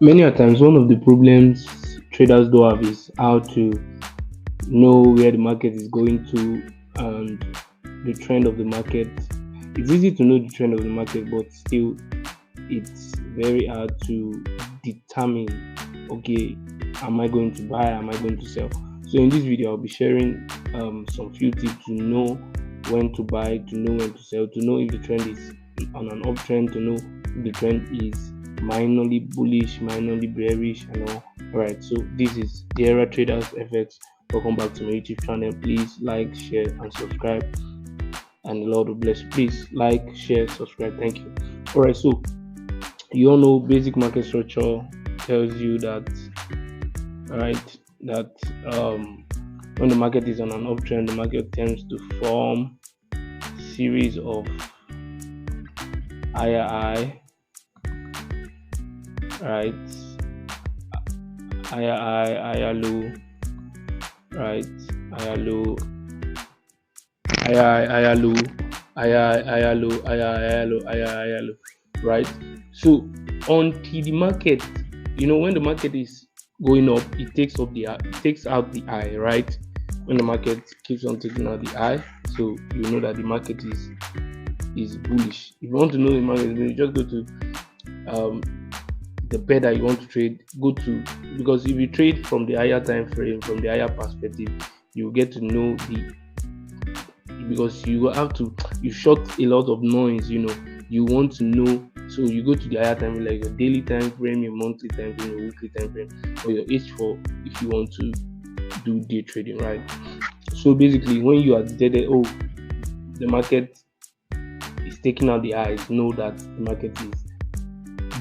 Many a times, one of the problems traders do have is how to know where the market is going to and the trend of the market. It's easy to know the trend of the market, but still, it's very hard to determine, okay, am I going to buy, am I going to sell? So in this video I'll be sharing some few tips to know when to buy, to know when to sell, to know if the trend is on an uptrend, to know if the trend is minorly bullish, minorly bearish, and all right. So this is the Era Traders FX. Welcome back to my YouTube channel. Please like, share, and subscribe, and the Lord will bless you. Please like, share, subscribe. Thank you. All right. So you all know basic market structure tells you that, right, that when the market is on an uptrend, the market tends to form series of higher high, right, higher high, higher low, right, higher low, higher high, higher low, higher high, higher low, higher low, higher low, right. So until the market, when the market is going up, it takes out the high, right. When the market keeps on taking out the high, so you know that the market is bullish. If you want to know the market is bullish, just go to the pair that you want to trade. Go to, because if you trade from the higher time frame, from the higher perspective, you get to know because you short a lot of noise. You want to know, so you go to the higher time frame, like your daily time frame, your monthly time frame, your weekly time frame, or your H4 if you want to do day trading, right. So basically, when you are detected, the market is taking out the highs, know that the market is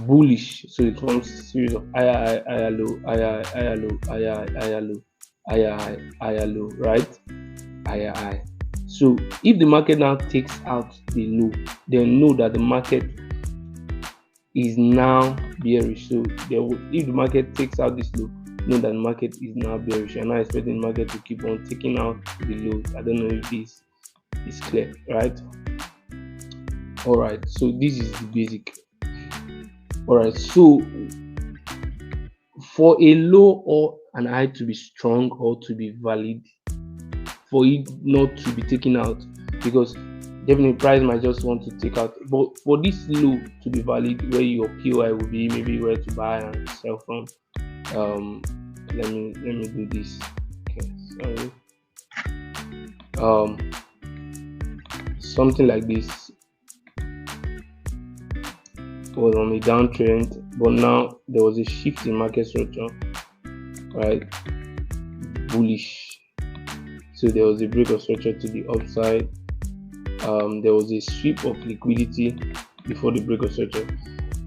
bullish. So it forms a series of higher high, higher low, higher high, higher low, higher high, higher low, higher high, higher low, right? Higher high. So if the market now takes out the low, then know that the market is now bearish. So if the market takes out this low, know that the market is now bearish. You're not expecting the market to keep on taking out the lows. I don't know if this is clear, right? All right. So this is the basic. All right. So for a low or an high to be strong or to be valid, for it not to be taken out, because definitely price might just want to take out, but for this low to be valid, where your POI will be, maybe where to buy and sell from. Let me do this. Okay, sorry. Something like this was on a downtrend, but now there was a shift in market structure, right? Bullish. So there was a break of structure to the upside. There was a sweep of liquidity before the break of structure.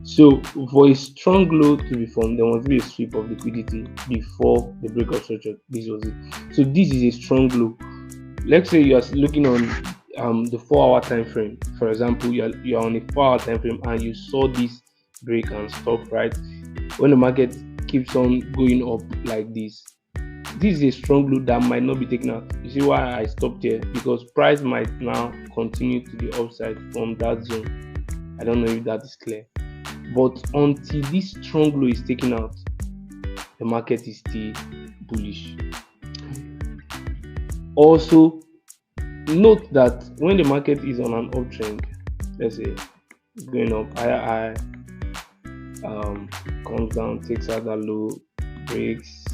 So for a strong low to be formed, there must be a sweep of liquidity before the break of structure. This was it. So this is a strong low. Let's say you are looking on the 4-hour time frame. For example, you are on a 4-hour time frame and you saw this break and stop, right? When the market keeps on going up like this is a strong low that might not be taken out. You see why I stopped here? Because price might now continue to the upside from that zone. I don't know if that is clear. But until this strong low is taken out, the market is still bullish. Also, note that when the market is on an uptrend, let's say going up, higher comes down, takes out that low, breaks,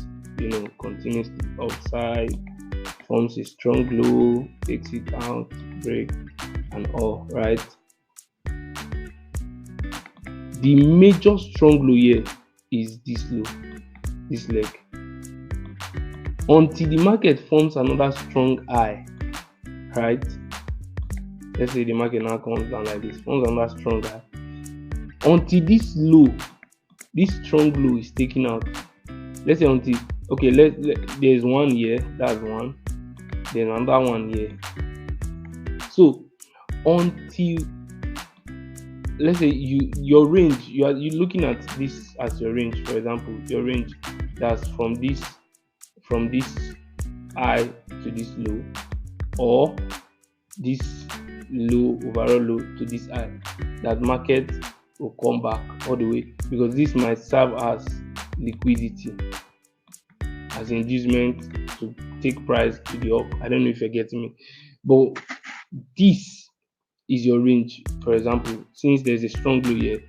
continues to the upside, forms a strong low, takes it out, break, and all, right? The major strong low here is this low, this leg. Until the market forms another strong high, right? Let's say the market now comes down like this, forms another strong high. Until this low, this strong low is taken out. Let's say until, okay, there's one here, that's one, then another one here. So until, let's say your range, you're looking at this as your range. For example, your range, that's from this high to this low, or this low, overall low, to this high. That market will come back all the way, because this might serve as liquidity, as inducement to take price to the up. I don't know if you're getting me, but this is your range. For example, since there's a strong low here,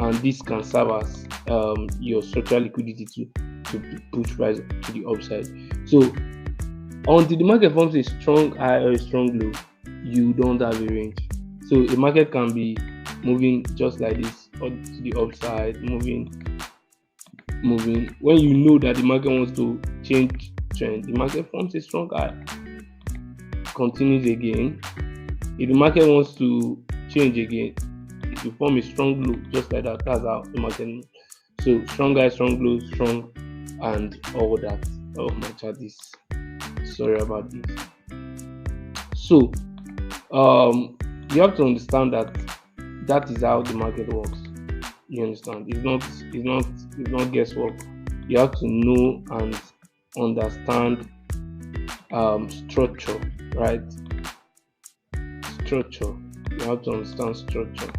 and this can serve as your structural liquidity to push price to the upside. So until the market forms a strong high or a strong low, you don't have a range. So a market can be moving just like this or to the upside, moving. When you know that the market wants to change trend, the market forms a strong high, continues again. If the market wants to change again, it will form a strong low, just like that. That's how the market moves. So strong high, strong low, strong, and all that. Oh, my chart is, sorry about this. So you have to understand that is how the market works. You understand? It's not guesswork. You have to know and understand structure, right? Structure. You have to understand structure.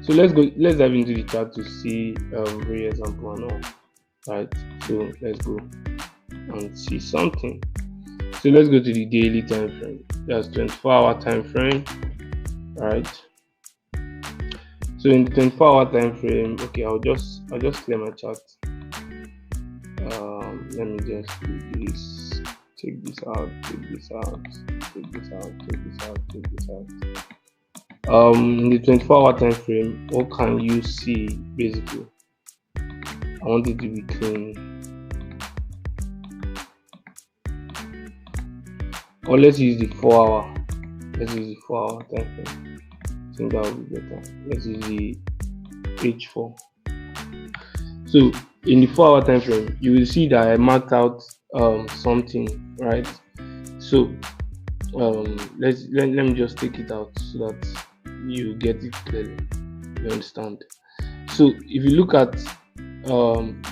So let's dive into the chart to see real example and all. Right. So let's go and see something. So let's go to the daily time frame. That's 24-hour time frame. Right. So in the 24-hour time frame, okay, I'll just clear my chart. Let me just do this. Take this out. Take this out. Take this out. Take this out. Take this out. In the 24-hour time frame, what can you see basically? I want it to be clean. Or let's use the 4-hour. Let's use the 4-hour time frame. I think that would be better. Let's use the H4. So in the 4-hour time frame, you will see that I marked out something, right? So let me just take it out so that you get it clearly. You understand? So if you look at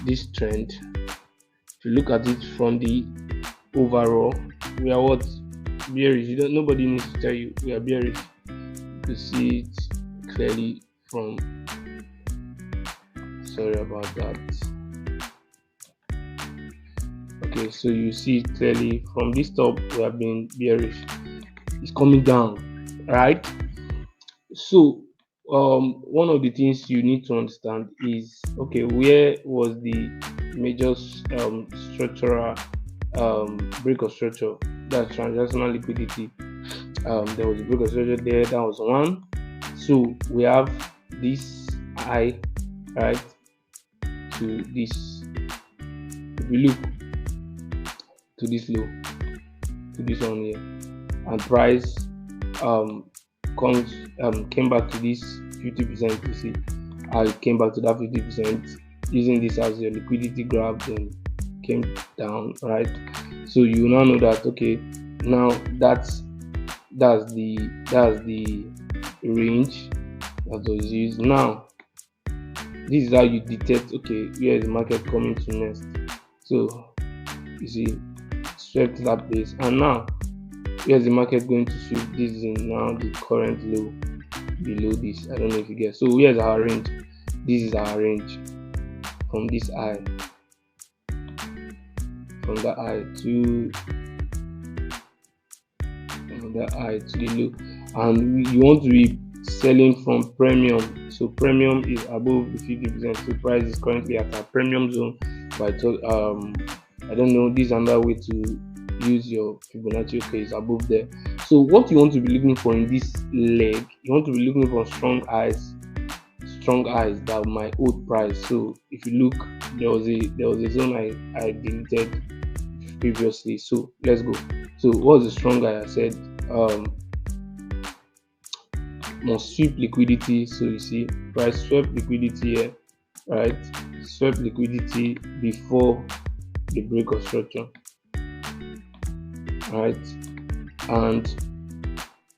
this trend, if you look at it from the overall, we are what? Bearish. Nobody needs to tell you we are bearish. You see it clearly from, sorry about that. Okay, so you see it clearly from this top, we have been bearish. It's coming down, right? So one of the things you need to understand is, okay, where was the major structural break of structure? That's transactional liquidity. There was a break of structure there. That was one. So we have this high, right, to this. If we look to this low, to this one here, and price came back to this 50%. You see, I came back to that 50% using this as your liquidity grab, then came down, right? So you now know that, okay, now that's the range that was used. Now this is how you detect, okay, where is the market coming to next. So you see, swept that base, and now where's the market going to sweep? This is now the current low below this. I don't know if you get. So here's our range. This is our range from this high, from that high to the low, and you want to be selling from premium. So premium is above the 50%. So price is currently at a premium zone. But I don't know. This is another way to use your Fibonacci. Okay, is above there. So what you want to be looking for in this leg, you want to be looking for strong highs that might hold price. So if you look, there was a zone I deleted previously. So let's go. So what's the strong high? I said must sweep liquidity. So you see, price swept liquidity here, right? Swept liquidity before the break of structure, right? And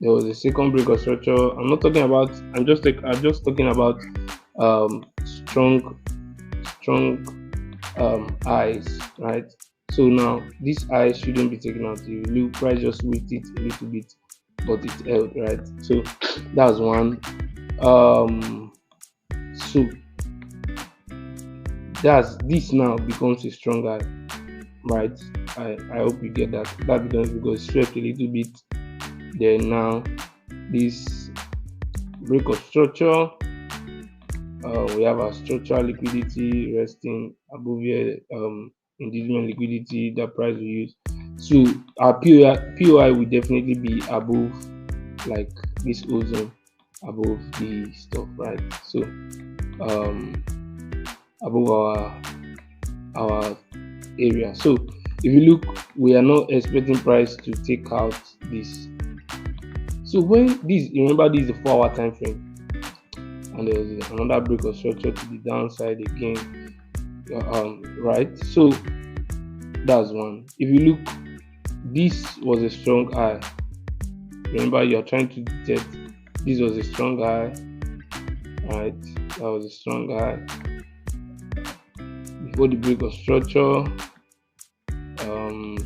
there was a second break of structure. I'm just talking about strong highs, right? So now this high shouldn't be taken out. You look, price just whipped it a little bit, but it held, right? So that's one Um, so that's this now becomes a strong high, right? I hope you get that. That because it swept a little bit. Then now this break of structure, we have our structural liquidity resting above here, engagement liquidity, that price we use. So our POI will definitely be above, like this ozone, above the stuff, right? So um above our area. So if you look, we are not expecting price to take out this. So when this, remember, this is the 4-hour time frame, and there's another break of structure to the downside again, right? So that's one. If you look, this was a strong high. Remember, you're trying to detect, this was a strong high, right? That was a strong high before the break of structure.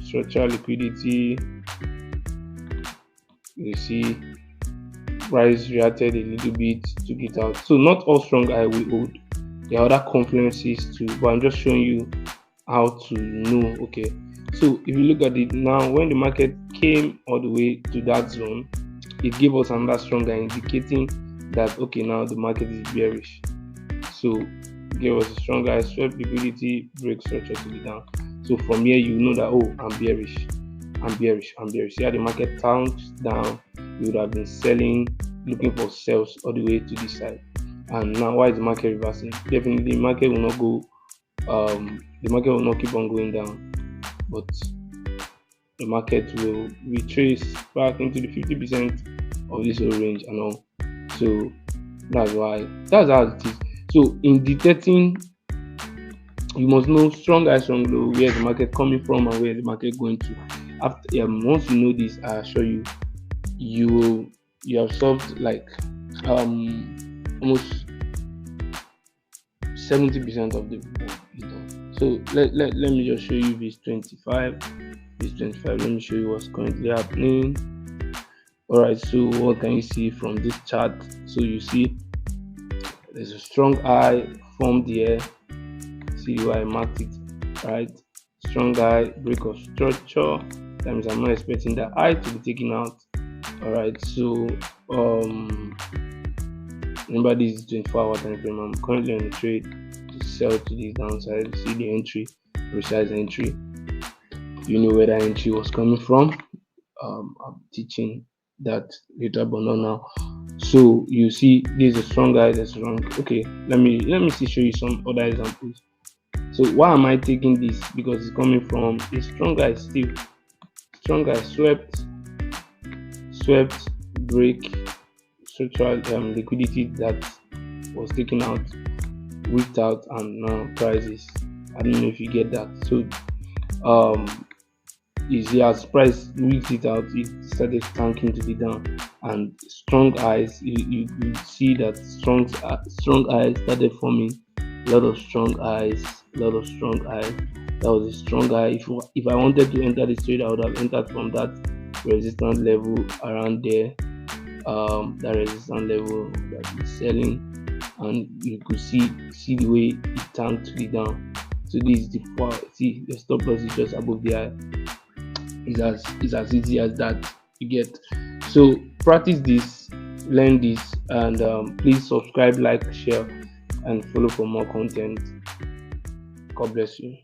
Structural liquidity, you see price reacted a little bit, took it out. So not all strong high will hold. There are other confluences too, but I'm just showing you how to know. Okay, so if you look at it now, when the market came all the way to that zone, it gave us another strong high, indicating that okay, now the market is bearish. So it gave us a strong high, swept liquidity, break structure to the down. So from here you know that, oh, I'm bearish. See how the market turns down, you would have been selling, looking for sales all the way to this side. And now why is the market reversing? Definitely the market will not go, the market will not keep on going down, but the market will retrace back into the 50% of this whole range and all. So that's how it is. So in detecting, you must know strong high, strong low, where the market coming from and where the market going to. After once you know this, I assure you, you have solved like almost 70% of the work is done. So let me just show you this 25. Let me show you what's currently happening. All right, so what can you see from this chart? So you see there's a strong high formed here. See why I marked it, right? Strong high, break of structure. That means I'm not expecting that high to be taken out. All right, so remember this is 24-hour time frame. I'm currently on the trade to sell to this downside. See the entry, precise entry. You know where that entry was coming from. I'm teaching that later, but not now. So you see this is a strong high, that's strong. Okay, let me show you some other examples. So why am I taking this? Because it's coming from a strong high still. Strong high, swept, break, structural liquidity that was taken out, whipped out, and now prices. I don't know if you get that. So as price whipped it out, it started tanking to the down, and strong highs. You see that strong highs started forming. A lot of strong highs. That was a strong high. If I wanted to enter this trade, I would have entered from that resistance level around there. That resistance level that is selling, and you could see the way it tanked to the down. So this is the stop loss is just above the high. It's as easy as that, you get. So practice this, learn this, and please subscribe, like, share, and follow for more content. God bless you.